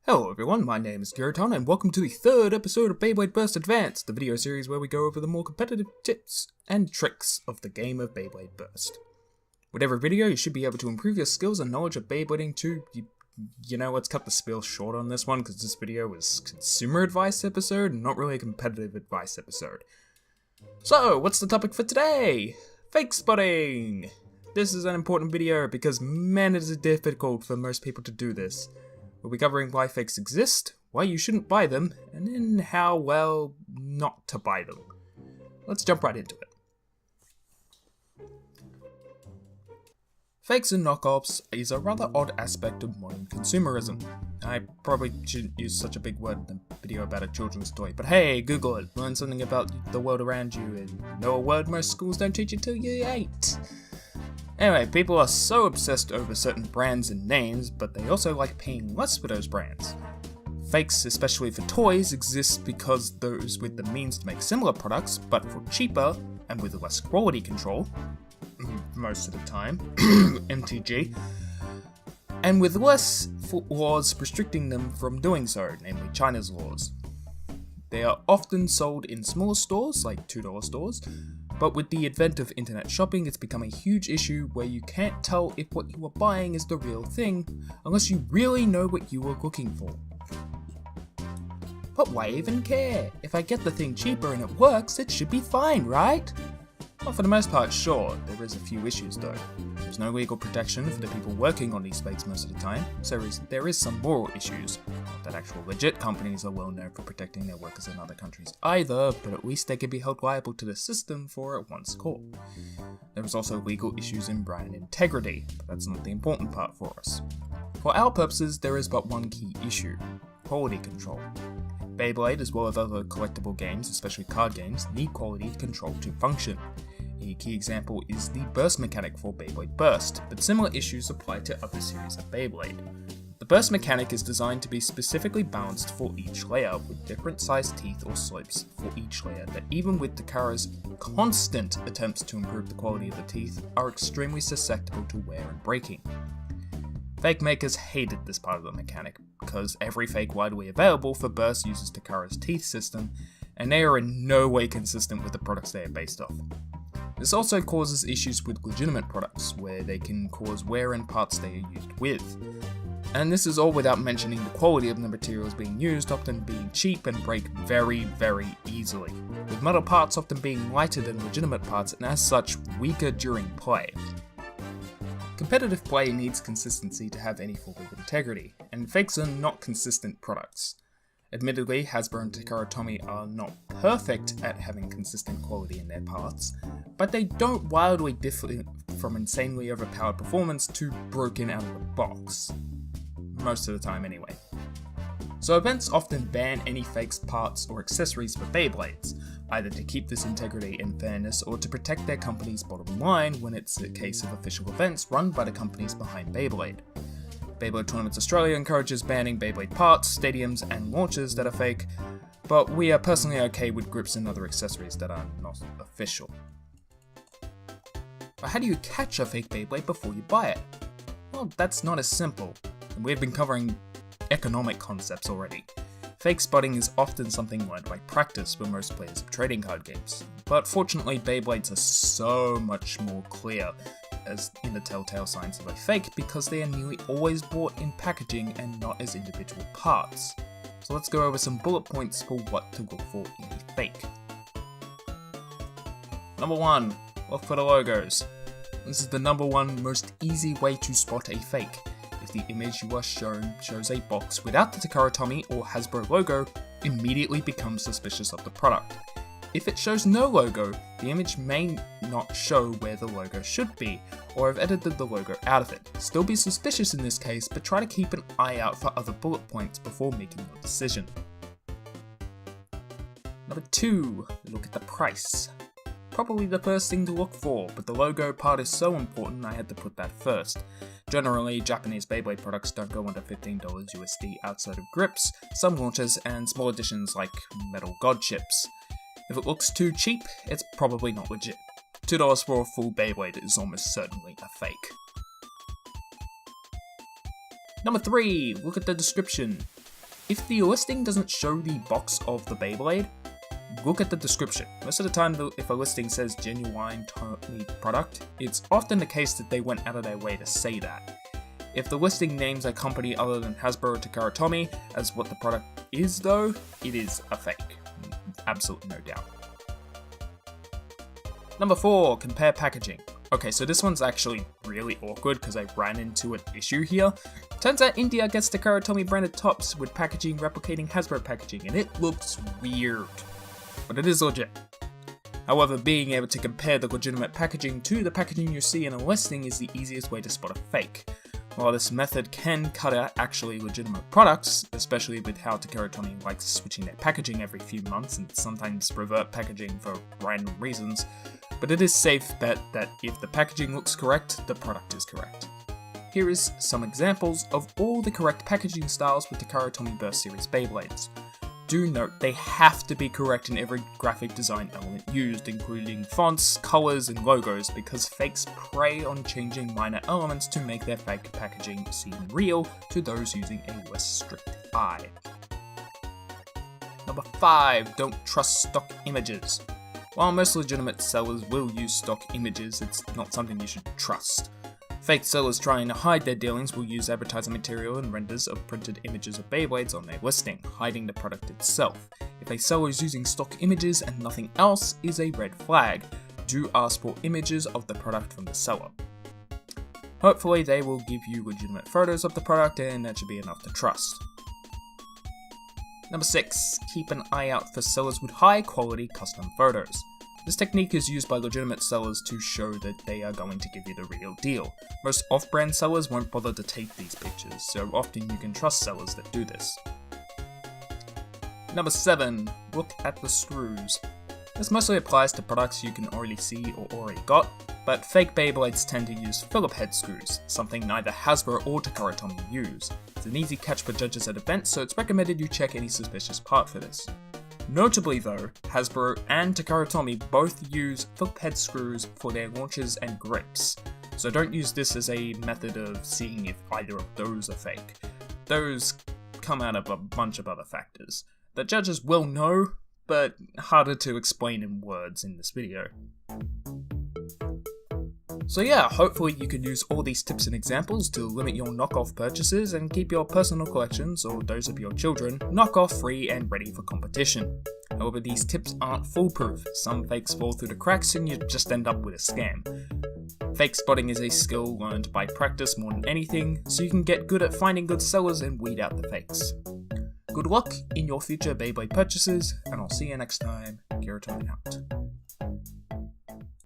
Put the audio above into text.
Hello everyone, my name is Kiraton and welcome to the third episode of Beyblade Burst Advance, the video series where we go over the more competitive tips and tricks of the game of Beyblade Burst. With every video, you should be able to improve your skills and knowledge of Beyblading too. You know, let's cut the spiel short on this one because this video is consumer advice episode and not really a competitive advice episode. So, what's the topic for today? Fake spotting! This is an important video because man, it is difficult for most people to do this. We'll be covering why fakes exist, why you shouldn't buy them, and then how well not to buy them. Let's jump right into it. Fakes and knockoffs is a rather odd aspect of modern consumerism. I probably shouldn't use such a big word in a video about a children's toy, but hey, Google it, learn something about the world around you, and know a word most schools don't teach you till you're 8. Anyway, people are so obsessed over certain brands and names, but they also like paying less for those brands. Fakes, especially for toys, exist because those with the means to make similar products, but for cheaper and with less quality control, most of the time, MTG, and with less laws restricting them from doing so, namely China's laws. They are often sold in smaller stores, like $2 stores, but with the advent of internet shopping, it's become a huge issue where you can't tell if what you are buying is the real thing, unless you really know what you are looking for. But why even care? If I get the thing cheaper and it works, it should be fine, right? Well, for the most part, sure, there is a few issues though. There's no legal protection for the people working on these fakes most of the time, so there is some moral issues. Not that actual legit companies are well known for protecting their workers in other countries either, but at least they can be held liable to the system for it once caught. There is also legal issues in brand integrity, but that's not the important part for us. For our purposes, there is but one key issue: quality control. Beyblade, as well as other collectible games, especially card games, need quality control to function. A key example is the burst mechanic for Beyblade Burst, but similar issues apply to other series of Beyblade. The burst mechanic is designed to be specifically balanced for each layer, with different sized teeth or slopes for each layer that even with TAKARA's constant attempts to improve the quality of the teeth, are extremely susceptible to wear and breaking. Fake makers hated this part of the mechanic, because every fake widely available for Burst uses TAKARA's teeth system, and they are in no way consistent with the products they are based off. This also causes issues with legitimate products, where they can cause wear in parts they are used with. And this is all without mentioning the quality of the materials being used often being cheap and break very, very easily, with metal parts often being lighter than legitimate parts and as such weaker during play. Competitive play needs consistency to have any form of integrity, and fakes are not consistent products. Admittedly, Hasbro and TOMY are not perfect at having consistent quality in their parts, but they don't wildly differ from insanely overpowered performance to broken out of the box. Most of the time anyway. So events often ban any fakes, parts, or accessories for Beyblades, either to keep this integrity and fairness or to protect their company's bottom line when it's a case of official events run by the companies behind Beyblade. Beyblade Tournaments Australia encourages banning Beyblade parts, stadiums, and launches that are fake, but we are personally okay with grips and other accessories that are not official. But how do you catch a fake Beyblade before you buy it? Well, that's not as simple, and we've been covering economic concepts already. Fake spotting is often something learned by practice for most players of trading card games, but fortunately Beyblades are so much more clear as in the telltale signs of a fake because they are nearly always bought in packaging and not as individual parts. So let's go over some bullet points for what to look for in a fake. Number 1. Look for the logos. This is the number one most easy way to spot a fake. If the image you are shown shows a box without the TAKARA TOMY or Hasbro logo, immediately become suspicious of the product. If it shows no logo, the image may not show where the logo should be, or have edited the logo out of it. Still be suspicious in this case, but try to keep an eye out for other bullet points before making your decision. Number 2, look at the price. Probably the first thing to look for, but the logo part is so important I had to put that first. Generally, Japanese Beyblade products don't go under $15 USD outside of grips, some launches, and small additions like metal god chips. If it looks too cheap, it's probably not legit. $2 for a full Beyblade is almost certainly a fake. Number 3, look at the description. If the listing doesn't show the box of the Beyblade, look at the description. Most of the time, if a listing says genuine TOMY product, it's often the case that they went out of their way to say that. If the listing names a company other than Hasbro or TAKARA TOMY as what the product is though, it is a fake. Absolutely no doubt. Number 4, compare packaging. Okay, so this one's actually really awkward because I ran into an issue here. Turns out India gets TAKARA TOMY branded tops with packaging replicating Hasbro packaging, and it looks weird. But it is legit. However, being able to compare the legitimate packaging to the packaging you see in a listing is the easiest way to spot a fake. While this method can cut out actually legitimate products, especially with how TAKARA TOMY likes switching their packaging every few months and sometimes revert packaging for random reasons, but it is safe bet that if the packaging looks correct, the product is correct. Here is some examples of all the correct packaging styles with TAKARA TOMY Burst Series Beyblades. Do note they have to be correct in every graphic design element used, including fonts, colors, and logos, because fakes prey on changing minor elements to make their fake packaging seem real to those using a less strict eye. Number 5, don't trust stock images. While most legitimate sellers will use stock images, it's not something you should trust. Fake sellers trying to hide their dealings will use advertising material and renders of printed images of Beyblades on their listing, hiding the product itself. If a seller is using stock images and nothing else is a red flag, do ask for images of the product from the seller. Hopefully they will give you legitimate photos of the product, and that should be enough to trust. Number 6, keep an eye out for sellers with high quality custom photos. This technique is used by legitimate sellers to show that they are going to give you the real deal. Most off-brand sellers won't bother to take these pictures, so often you can trust sellers that do this. Number 7, look at the screws. This mostly applies to products you can already see or already got, but fake Beyblades tend to use Phillip head screws, something neither Hasbro or TAKARA TOMY use. It's an easy catch for judges at events, so it's recommended you check any suspicious part for this. Notably though, Hasbro and TAKARA TOMY both use Phillip head screws for their launchers and grips, so don't use this as a method of seeing if either of those are fake. Those come out of a bunch of other factors that judges will know, but harder to explain in words in this video. So yeah, hopefully you can use all these tips and examples to limit your knockoff purchases and keep your personal collections, or those of your children, knockoff free and ready for competition. However, these tips aren't foolproof. Some fakes fall through the cracks and you just end up with a scam. Fake spotting is a skill learned by practice more than anything, so you can get good at finding good sellers and weed out the fakes. Good luck in your future Beyblade purchases, and I'll see you next time. TAKARA TOMY out.